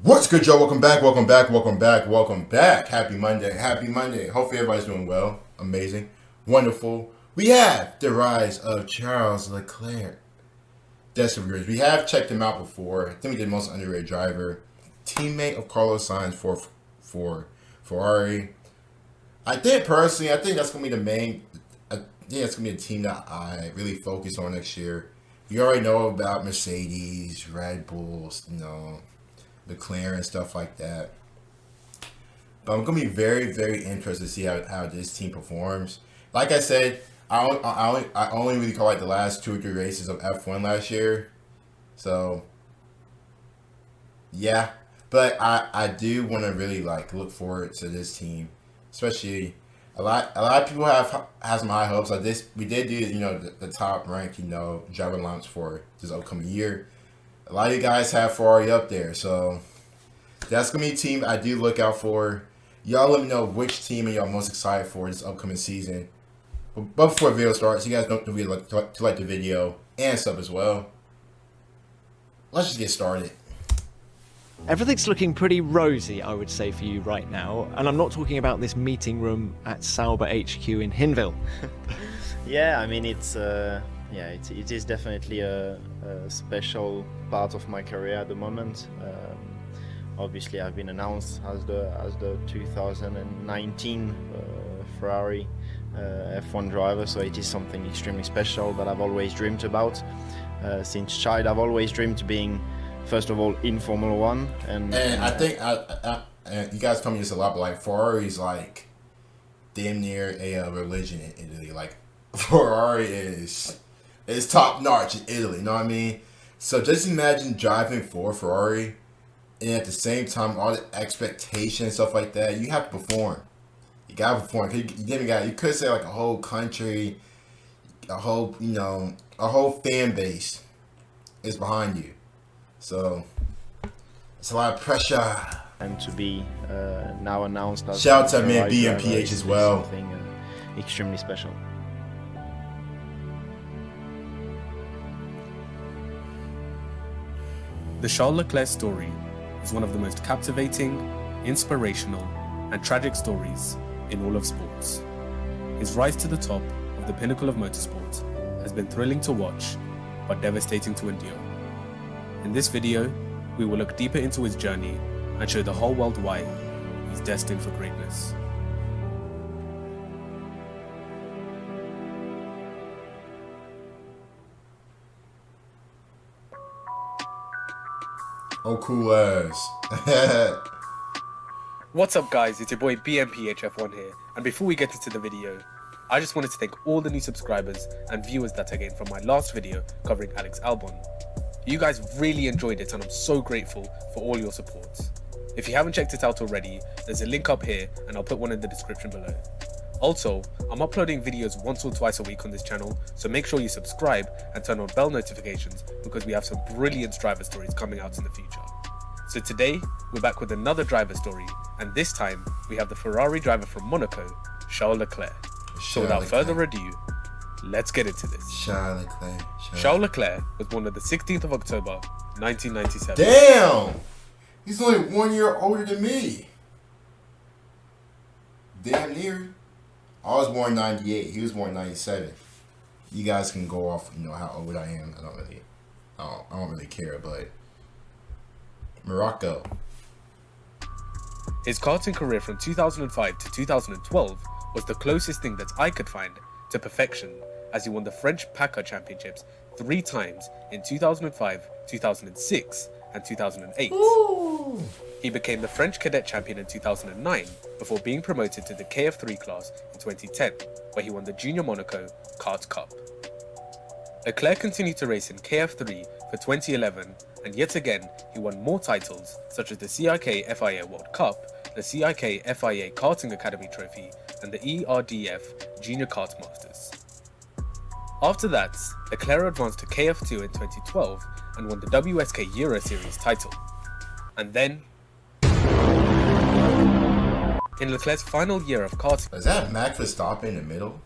What's good, Joe? Welcome back, welcome back, welcome back, welcome back. Happy Monday, happy Monday. Hopefully everybody's doing well, amazing, wonderful. We have the rise of Charles Leclerc. Destined. We have checked him out before. I think we did most underrated driver. Teammate of Carlos Sainz for Ferrari. I think personally, I think that's going to be the main, I think that's going to be a team that I really focus on next year. You already know about Mercedes, Red Bulls, McLaren and stuff like that. But I'm gonna be very, very interested to see how this team performs. Like I said, I only really caught like the last 2 or 3 races of F1 last year, so yeah. But I do want to really look forward to this team, especially a lot of people have some high hopes. Like this, we did do the top ranked driver launch for this upcoming year. A lot of you guys have Ferrari up there, so that's going to be a team I do look out for. Y'all let me know which team are y'all most excited for this upcoming season. But before the video starts, you guys don't forget to like the video and sub as well. Let's just get started. Everything's looking pretty rosy, I would say, for you right now. And I'm not talking about this meeting room at Sauber HQ in Hinwil. Yeah, I mean, it is definitely a special part of my career at the moment. Obviously, I've been announced as the 2019 Ferrari F1 driver, so it is something extremely special that I've always dreamed about. Since child, I've always dreamed of being, first of all, in Formula One, and I think you guys tell me this a lot, but Ferrari's damn near a religion in Italy. Ferrari is top notch in Italy, you know what I mean? So just imagine driving for Ferrari, and at the same time, all the expectations, stuff like that, you have to perform. You gotta perform. You could say a whole country, a whole fan base is behind you. So it's a lot of pressure. And to be now announced as shout out to me and Ferrari driver BMPH as well. Something extremely special. The Charles Leclerc story is one of the most captivating, inspirational, and tragic stories in all of sports. His rise to the top of the pinnacle of motorsport has been thrilling to watch, but devastating to endure. In this video, we will look deeper into his journey and show the whole world why he's destined for greatness. Oh, cool ass. What's up guys, it's your boy BMPHF1 here, and before we get into the video, I just wanted to thank all the new subscribers and viewers that I gained from my last video covering Alex Albon. You guys really enjoyed it and I'm so grateful for all your support. If you haven't checked it out already, there's a link up here and I'll put one in the description below. Also, I'm uploading videos once or twice a week on this channel, so make sure you subscribe and turn on bell notifications because we have some brilliant driver stories coming out in the future. So today, we're back with another driver story, and this time, we have the Ferrari driver from Monaco, Charles Leclerc. So without further ado, let's get into this. Charles Leclerc. Charles Leclerc was born on the 16th of October, 1997. Damn! He's only 1 year older than me. Damn near. I was born 98. He was born 97. You guys can go off, how old I am. I don't really care, but Morocco. His karting career from 2005 to 2012 was the closest thing that I could find to perfection, as he won the French PACA championships 3 times in 2005, 2006 and 2008. Ooh. He became the French cadet champion in 2009 before being promoted to the KF3 class in 2010, where he won the Junior Monaco Kart Cup. Leclerc continued to race in KF3 for 2011, and yet again he won more titles such as the CIK FIA World Cup, the CIK FIA Karting Academy Trophy, and the ERDF Junior Kart Masters. After that, Leclerc advanced to KF2 in 2012 and won the WSK Euro Series title. And then, in Leclerc's final year of karting... Is that Max Verstappen in the middle?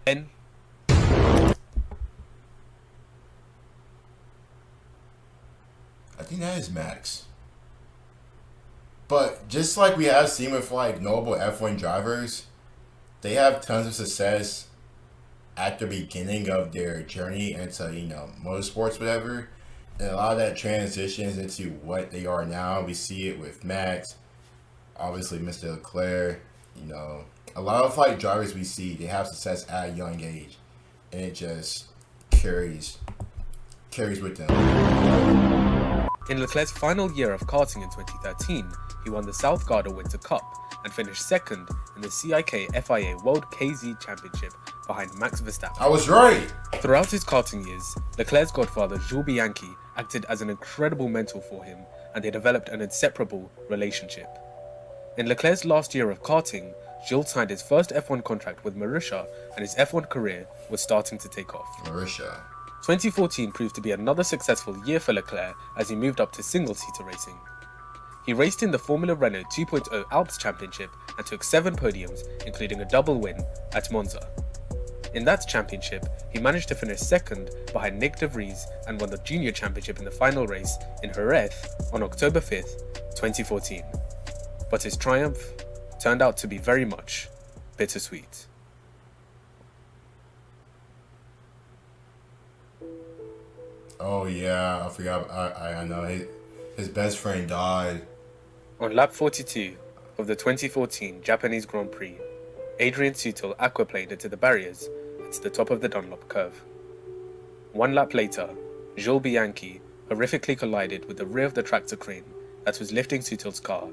Then, is Max. But just like we have seen with like notable F1 drivers, they have tons of success at the beginning of their journey into, motorsports, whatever. And a lot of that transitions into what they are now. We see it with Max, obviously Mr. Leclerc, a lot of like drivers we see, they have success at a young age. And it just carries with them. In Leclerc's final year of karting in 2013, he won the South Garda Winter Cup and finished second in the CIK FIA World KZ Championship behind Max Verstappen. I was right! Throughout his karting years, Leclerc's godfather Jules Bianchi acted as an incredible mentor for him, and they developed an inseparable relationship. In Leclerc's last year of karting, Jules signed his first F1 contract with Marussia, and his F1 career was starting to take off. Marussia. 2014 proved to be another successful year for Leclerc as he moved up to single-seater racing. He raced in the Formula Renault 2.0 Alps Championship and took 7 podiums, including a double win at Monza. In that championship, he managed to finish second behind Nick de Vries and won the Junior Championship in the final race in Jerez on October 5th, 2014. But his triumph turned out to be very much bittersweet. Oh yeah, I forgot. I know his best friend died. On lap 42 of the 2014 Japanese Grand Prix, Adrian Sutil aquaplaned into the barriers at the top of the Dunlop curve. 1 lap later, Jules Bianchi horrifically collided with the rear of the tractor crane that was lifting Sutil's car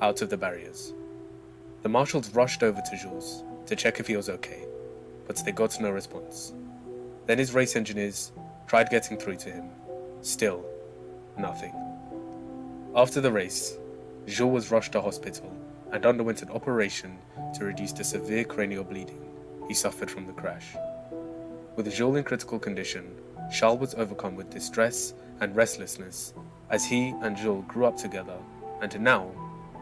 out of the barriers. The marshals rushed over to Jules to check if he was okay, but they got no response. Then his race engineers tried getting through to him. Still, nothing. After the race, Jules was rushed to hospital and underwent an operation to reduce the severe cranial bleeding he suffered from the crash. With Jules in critical condition, Charles was overcome with distress and restlessness as he and Jules grew up together, and now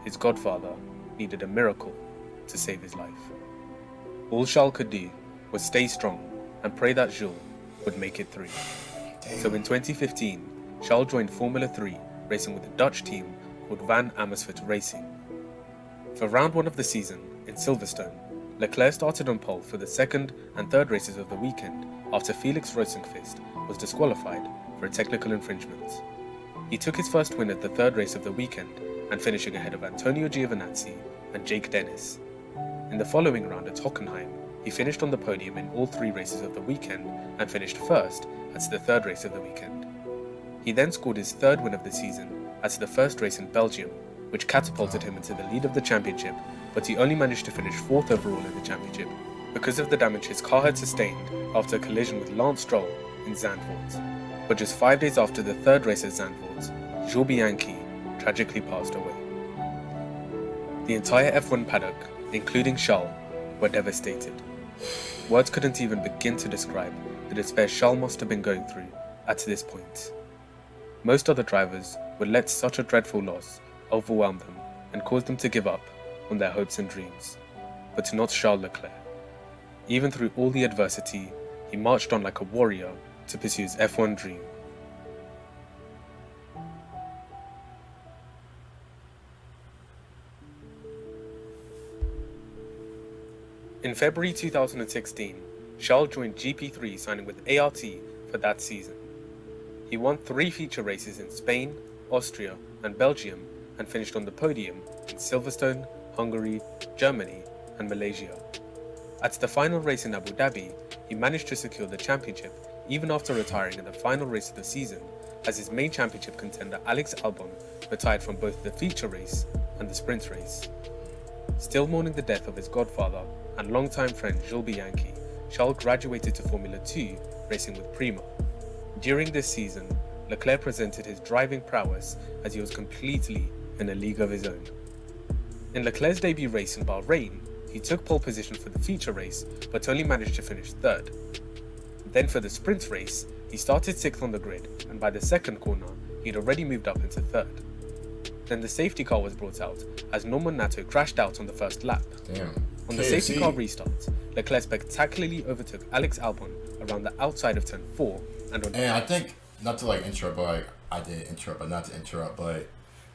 his godfather needed a miracle to save his life. All Charles could do was stay strong and pray that Jules would make it through. So in 2015, Charles joined Formula 3, racing with a Dutch team called Van Amersfoort Racing. For round 1 of the season, in Silverstone, Leclerc started on pole for the second and third races of the weekend after Felix Rosenqvist was disqualified for a technical infringement. He took his first win at the third race of the weekend and finishing ahead of Antonio Giovinazzi and Jake Dennis. In the following round at Hockenheim, he finished on the podium in all 3 races of the weekend and finished first at the third race of the weekend. He then scored his 3rd win of the season at the first race in Belgium, which catapulted him into the lead of the championship, but he only managed to finish 4th overall in the championship because of the damage his car had sustained after a collision with Lance Stroll in Zandvoort. But just 5 days after the 3rd race at Zandvoort, Jules Bianchi tragically passed away. The entire F1 paddock, including Charles, were devastated. Words couldn't even begin to describe the despair Charles must have been going through at this point. Most other drivers would let such a dreadful loss overwhelm them and cause them to give up on their hopes and dreams, but not Charles Leclerc. Even through all the adversity, he marched on like a warrior to pursue his F1 dream. In February 2016, Charles joined GP3, signing with ART for that season. He won 3 feature races in Spain, Austria, and Belgium, and finished on the podium in Silverstone, Hungary, Germany, and Malaysia. At the final race in Abu Dhabi, he managed to secure the championship even after retiring in the final race of the season, as his main championship contender Alex Albon retired from both the feature race and the sprint race. Still mourning the death of his godfather and longtime friend Jules Bianchi, Charles graduated to Formula 2, racing with Prima. During this season, Leclerc presented his driving prowess as he was completely in a league of his own. In Leclerc's debut race in Bahrain, he took pole position for the feature race, but only managed to finish 3rd. Then for the sprint race, he started 6th on the grid, and by the 2nd corner, he'd already moved up into 3rd. Then the safety car was brought out, as Norman Nato crashed out on the first lap. On the safety car restart, Leclerc spectacularly overtook Alex Albon around the outside of turn 4, and I think not to like interrupt, but like I did interrupt, but not to interrupt, but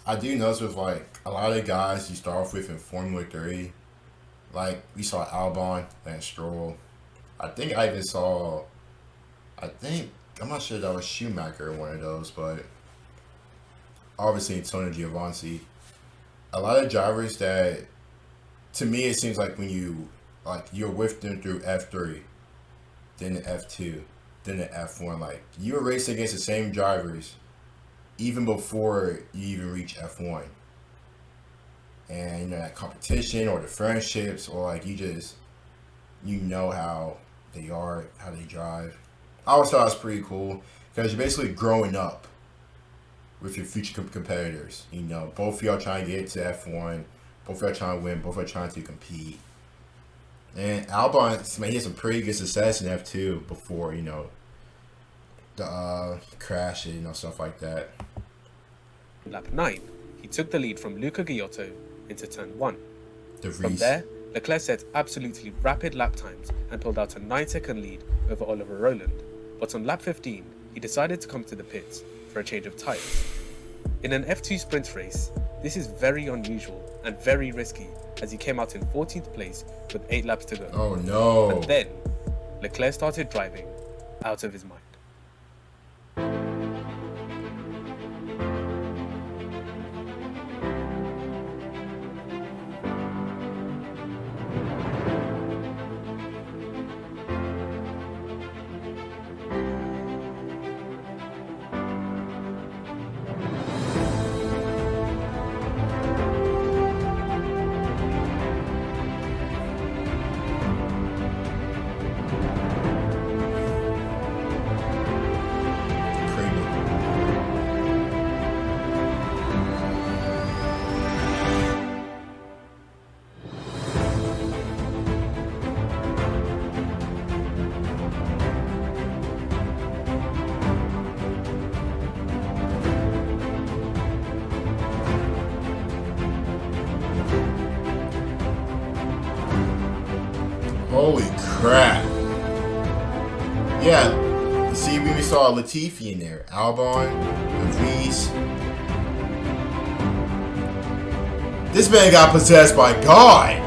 I do notice with like a lot of the guys you start off with in Formula 3, like we saw Albon, Lance Stroll. I think I even saw, I'm not sure that was Schumacher one of those, but obviously Antonio Giovinazzi. A lot of drivers that, to me, it seems like when you're with them through F3, then the F2, then the F1, like you're racing against the same drivers even before you even reach F1. And you know that competition or the friendships or like you know how they are, how they drive. I always thought it was pretty cool because you're basically growing up with your future competitors. You know, both of y'all trying to get to F1, both of y'all trying to win, both of y'all trying to compete. And Albon, man, he had some pretty good success in F2 before, you know, the crash, you know, stuff like that. Lap 9, he took the lead from Luca Giotto into turn 1. From Vries. there, Leclerc set absolutely rapid lap times and pulled out a 9-second lead over Oliver Rowland. But on lap 15, he decided to come to the pits for a change of tyres. In an F2 sprint race, this is very unusual and very risky as he came out in 14th place with 8 laps to go. Oh no. And then, Leclerc started driving out of his mind. Holy crap. Yeah, see, we saw Latifi in there. Albon, Vries. This man got possessed by God.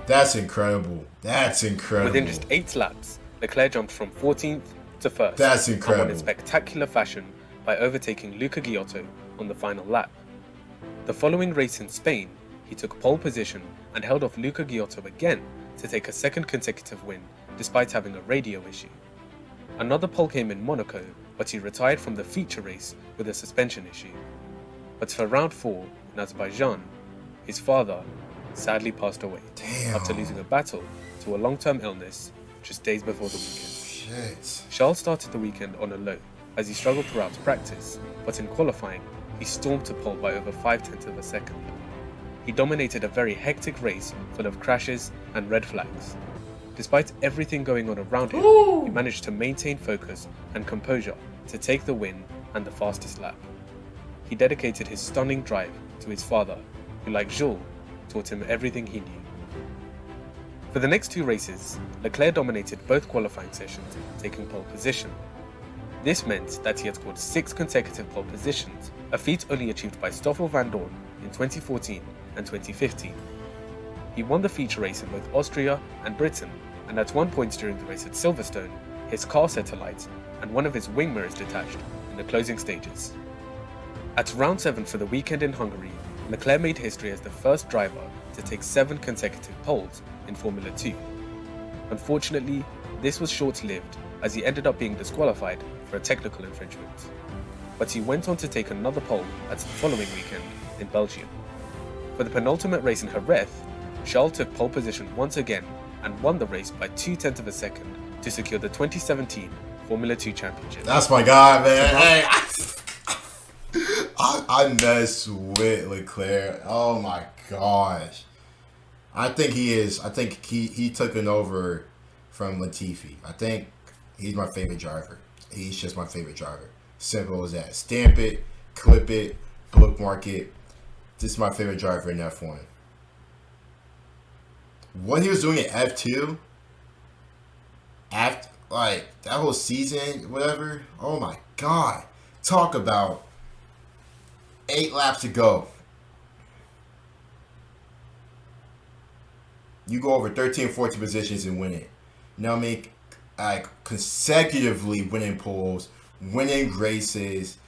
That's incredible. That's incredible. Within just 8 laps, Leclerc jumped from 14th to 1st. That's and incredible. won in spectacular fashion by overtaking Luca Giotto on the final lap. The following race in Spain, he took pole position and held off Luca Giotto again to take a second consecutive win despite having a radio issue. Another pole came in Monaco, but he retired from the feature race with a suspension issue. But for round 4 in Azerbaijan, his father sadly passed away after losing a battle to a long-term illness just days before the weekend. Shit. Charles started the weekend on a low as he struggled throughout practice, but in qualifying, he stormed to pole by over 0.5 of a second. He dominated a very hectic race full of crashes and red flags. Despite everything going on around him, he managed to maintain focus and composure to take the win and the fastest lap. He dedicated his stunning drive to his father, who, like Jules, taught him everything he knew. For the next 2 races, Leclerc dominated both qualifying sessions, taking pole position. This meant that he had scored 6 consecutive pole positions, a feat only achieved by Stoffel van Dorn in 2014 and 2015. He won the feature race in both Austria and Britain, and at one point during the race at Silverstone, his car set alight and one of his wing mirrors detached in the closing stages. At round 7 for the weekend in Hungary, Leclerc made history as the first driver to take 7 consecutive poles in Formula 2. Unfortunately, this was short-lived as he ended up being disqualified for a technical infringement. But he went on to take another pole at the following weekend in Belgium. For the penultimate race in Jerez, Charles took pole position once again and won the race by 0.2 of a second to secure the 2017 Formula 2 championship. That's my guy, man. Hey, I mess with Leclerc. Oh my gosh. I think he took an over from Latifi. I think he's my favorite driver. He's just my favorite driver. Simple as that. Stamp it, clip it, bookmark it. This is my favorite driver in F1. What he was doing at F2, after like that whole season, whatever. Oh my god! Talk about 8 laps to go. You go over 13, 14 positions and win it. You know what I mean? Like consecutively winning poles, winning races,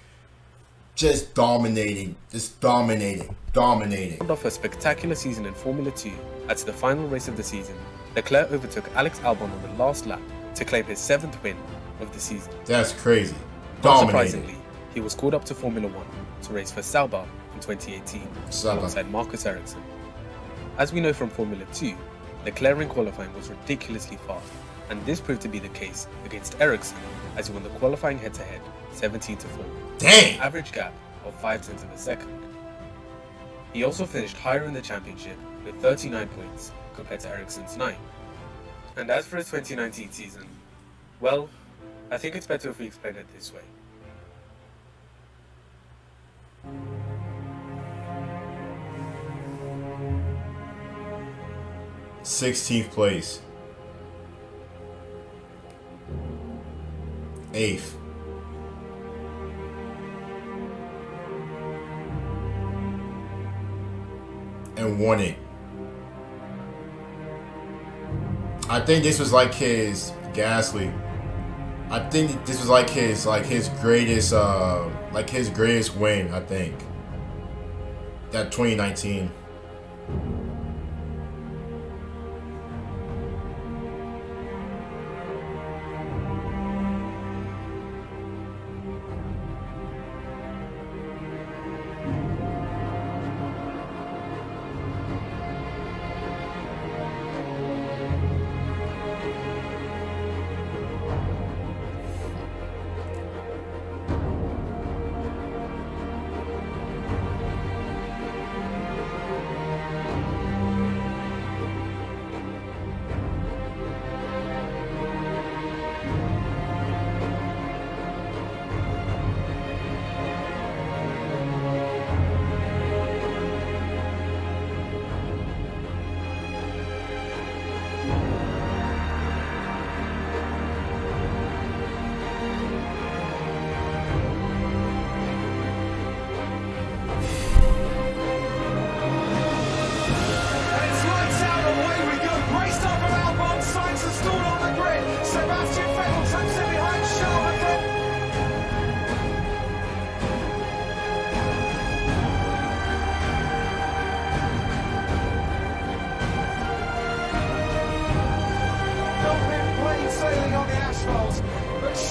just dominating. Off a spectacular season in Formula 2, at the final race of the season, Leclerc overtook Alex Albon on the last lap to claim his 7th win of the season. That's crazy. Unsurprisingly, he was called up to Formula 1 to race for Sauber in 2018 alongside Marcus Ericsson. As we know from Formula 2, Leclerc in qualifying was ridiculously fast, and this proved to be the case against Ericsson as he won the qualifying head-to-head 17-4. Dang! Average gap of 0.5 of a second. He also finished higher in the championship with 39 points compared to Ericsson's 9. And as for his 2019 season, well, I think it's better if we explain it this way. '16th place. 8th. And won it. I think this was like his Gasly. I think this was like his greatest win, I think. That 2019.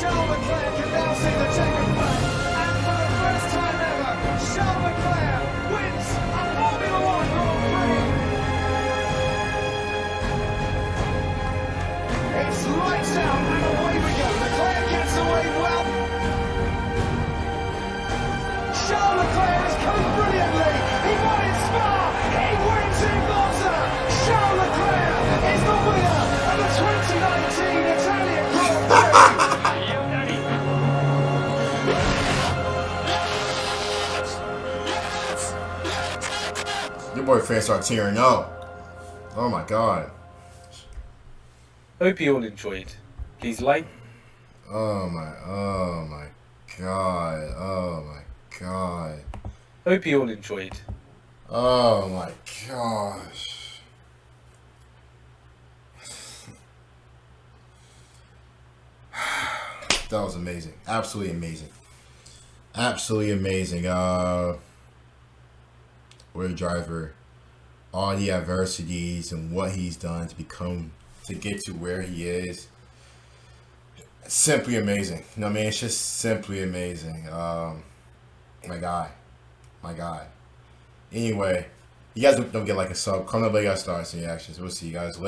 Charles Leclerc can now see the checkered flag, and for the first time ever, Charles Leclerc wins a Formula 1 Grand Prix. It's lights out and away we go. Leclerc gets away well. Charles Leclerc has come brilliantly. He won in Spa. He wins in Monza. Charles Leclerc is the winner of the 2019 Italian Grand Prix. Your boy fans start tearing up. Oh my god. Hope you all enjoyed. Please like. Oh my god. Oh my god. Hope you all enjoyed. Oh my gosh. That was amazing. Absolutely amazing. Absolutely amazing. What a driver. All the adversities and what he's done to get to where he is. Simply amazing. You know what I mean? It's just simply amazing. My guy. Anyway, you guys don't get like a sub. Comment below your stars and reactions. We'll see you guys later.